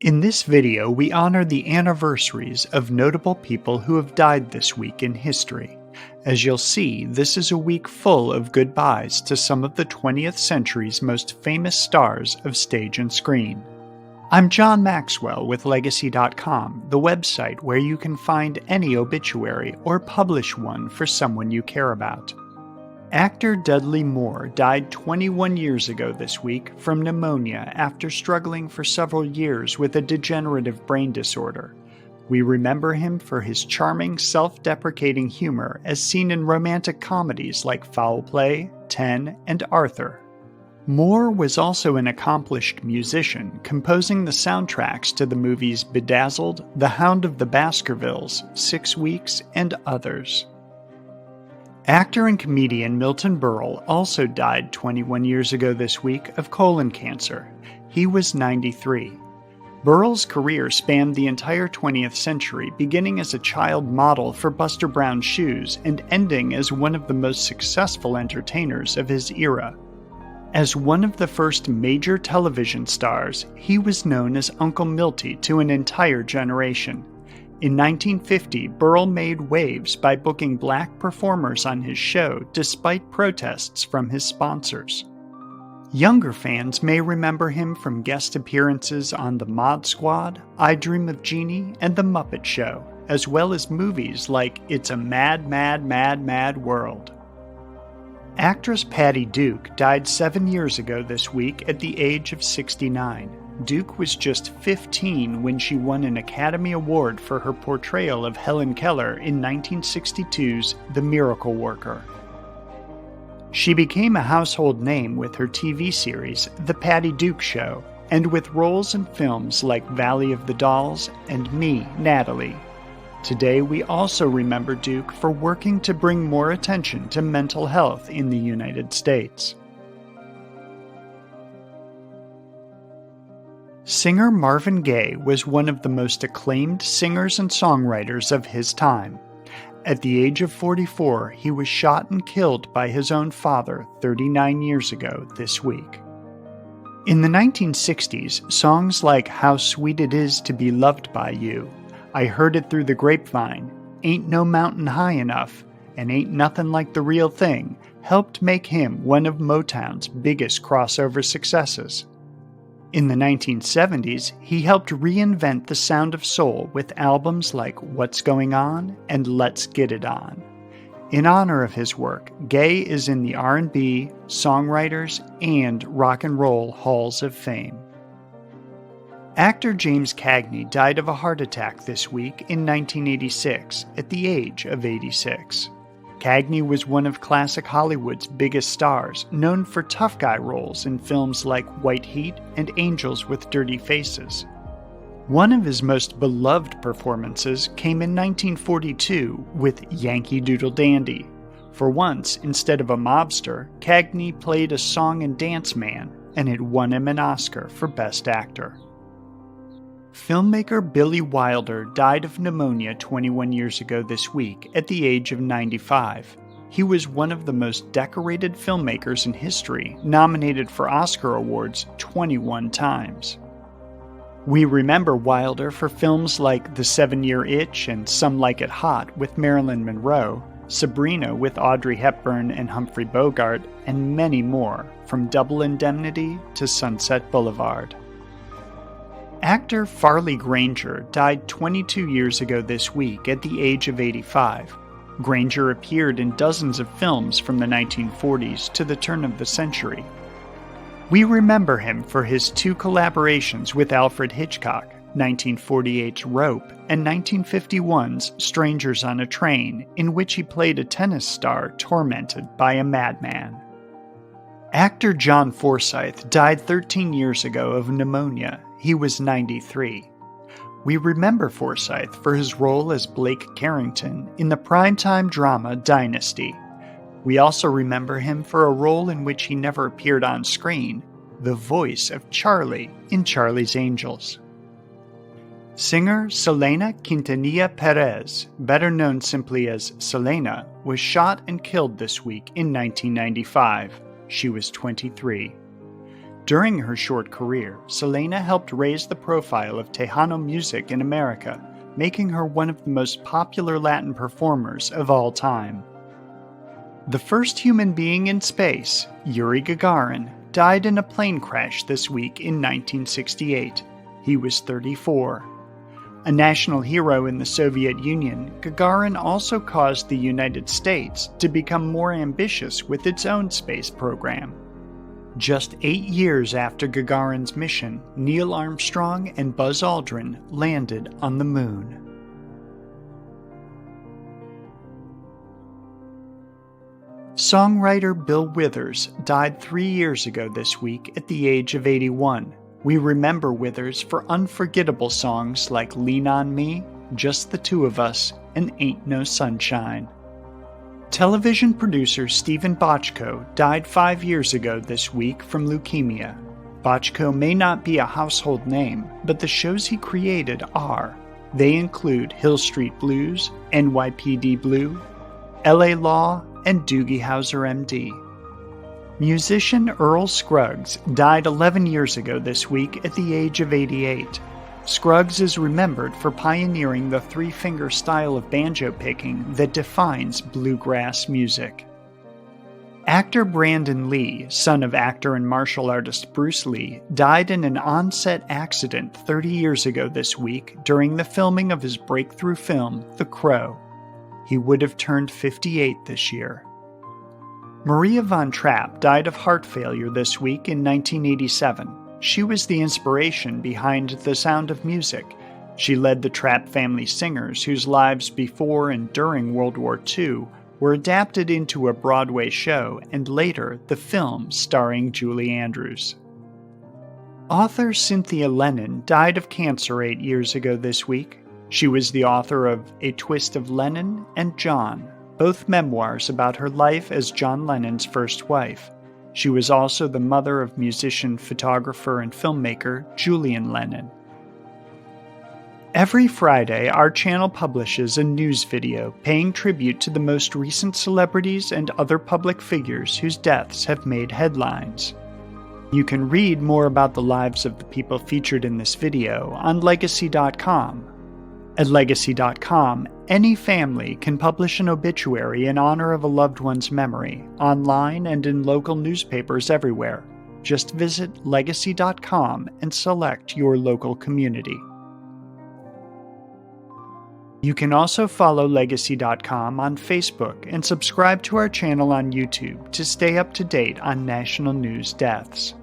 In this video, we honor the anniversaries of notable people who have died this week in history. As you'll see, this is a week full of goodbyes to some of the 20th century's most famous stars of stage and screen. I'm John Maxwell with Legacy.com, the website where you can find any obituary or publish one for someone you care about. Actor Dudley Moore died 21 years ago this week from pneumonia after struggling for several years with a degenerative brain disorder. We remember him for his charming, self-deprecating humor as seen in romantic comedies like Foul Play, 10, and Arthur. Moore was also an accomplished musician, composing the soundtracks to the movies Bedazzled, The Hound of the Baskervilles, 6 Weeks, and others. Actor and comedian Milton Berle also died 21 years ago this week of colon cancer. He was 93. Berle's career spanned the entire 20th century, beginning as a child model for Buster Brown's shoes and ending as one of the most successful entertainers of his era. As one of the first major television stars, he was known as Uncle Milty to an entire generation. In 1950, Berle made waves by booking black performers on his show despite protests from his sponsors. Younger fans may remember him from guest appearances on The Mod Squad, I Dream of Jeannie, and The Muppet Show, as well as movies like It's a Mad, Mad, Mad, Mad World. Actress Patty Duke died 7 years ago this week at the age of 69. Duke was just 15 when she won an Academy Award for her portrayal of Helen Keller in 1962's The Miracle Worker. She became a household name with her TV series, The Patty Duke Show, and with roles in films like Valley of the Dolls and Me, Natalie. Today, we also remember Duke for working to bring more attention to mental health in the United States. Singer Marvin Gaye was one of the most acclaimed singers and songwriters of his time. At the age of 44, he was shot and killed by his own father 39 years ago this week. In the 1960s, songs like How Sweet It Is to Be Loved by You, I Heard It Through the Grapevine, Ain't No Mountain High Enough, and Ain't Nothing Like the Real Thing helped make him one of Motown's biggest crossover successes. In the 1970s, he helped reinvent the sound of soul with albums like What's Going On and Let's Get It On. In honor of his work, Gaye is in the R&B, Songwriters, and Rock and Roll Halls of Fame. Actor James Cagney died of a heart attack this week in 1986 at the age of 86. Cagney was one of classic Hollywood's biggest stars, known for tough guy roles in films like White Heat and Angels with Dirty Faces. One of his most beloved performances came in 1942 with Yankee Doodle Dandy. For once, instead of a mobster, Cagney played a song and dance man, and it won him an Oscar for Best Actor. Filmmaker Billy Wilder died of pneumonia 21 years ago this week at the age of 95. He was one of the most decorated filmmakers in history, nominated for Oscar awards 21 times. We remember Wilder for films like The 7-Year Itch and Some Like It Hot with Marilyn Monroe, Sabrina with Audrey Hepburn and Humphrey Bogart, and many more, from Double Indemnity to Sunset Boulevard. Actor Farley Granger died 22 years ago this week at the age of 85. Granger appeared in dozens of films from the 1940s to the turn of the century. We remember him for his 2 collaborations with Alfred Hitchcock, 1948's Rope and 1951's Strangers on a Train, in which he played a tennis star tormented by a madman. Actor John Forsythe died 13 years ago of pneumonia. He was 93. We remember Forsythe for his role as Blake Carrington in the primetime drama Dynasty. We also remember him for a role in which he never appeared on screen, the voice of Charlie in Charlie's Angels. Singer Selena Quintanilla-Pérez, better known simply as Selena, was shot and killed this week in 1995. She was 23. During her short career, Selena helped raise the profile of Tejano music in America, making her one of the most popular Latin performers of all time. The first human being in space, Yuri Gagarin, died in a plane crash this week in 1968. He was 34. A national hero in the Soviet Union, Gagarin also caused the United States to become more ambitious with its own space program. Just 8 years after Gagarin's mission, Neil Armstrong and Buzz Aldrin landed on the moon. Songwriter Bill Withers died 3 years ago this week at the age of 81. We remember Withers for unforgettable songs like Lean on Me, Just the Two of Us, and Ain't No Sunshine. Television producer Steven Bochco died 5 years ago this week from leukemia. Bochco may not be a household name, but the shows he created are. They include Hill Street Blues, NYPD Blue, LA Law, and Doogie Howser MD. Musician Earl Scruggs died 11 years ago this week at the age of 88. Scruggs is remembered for pioneering the three-finger style of banjo picking that defines bluegrass music. Actor Brandon Lee, son of actor and martial artist Bruce Lee, died in an on-set accident 30 years ago this week during the filming of his breakthrough film, The Crow. He would have turned 58 this year. Maria von Trapp died of heart failure this week in 1987. She was the inspiration behind The Sound of Music. She led the Trapp family singers whose lives before and during World War II were adapted into a Broadway show and later the film starring Julie Andrews. Author Cynthia Lennon died of cancer 8 years ago this week. She was the author of A Twist of Lennon and John, both memoirs about her life as John Lennon's first wife. She was also the mother of musician, photographer, and filmmaker Julian Lennon. Every Friday, our channel publishes a news video paying tribute to the most recent celebrities and other public figures whose deaths have made headlines. You can read more about the lives of the people featured in this video on Legacy.com. At Legacy.com, any family can publish an obituary in honor of a loved one's memory, online and in local newspapers everywhere. Just visit Legacy.com and select your local community. You can also follow Legacy.com on Facebook and subscribe to our channel on YouTube to stay up to date on national news deaths.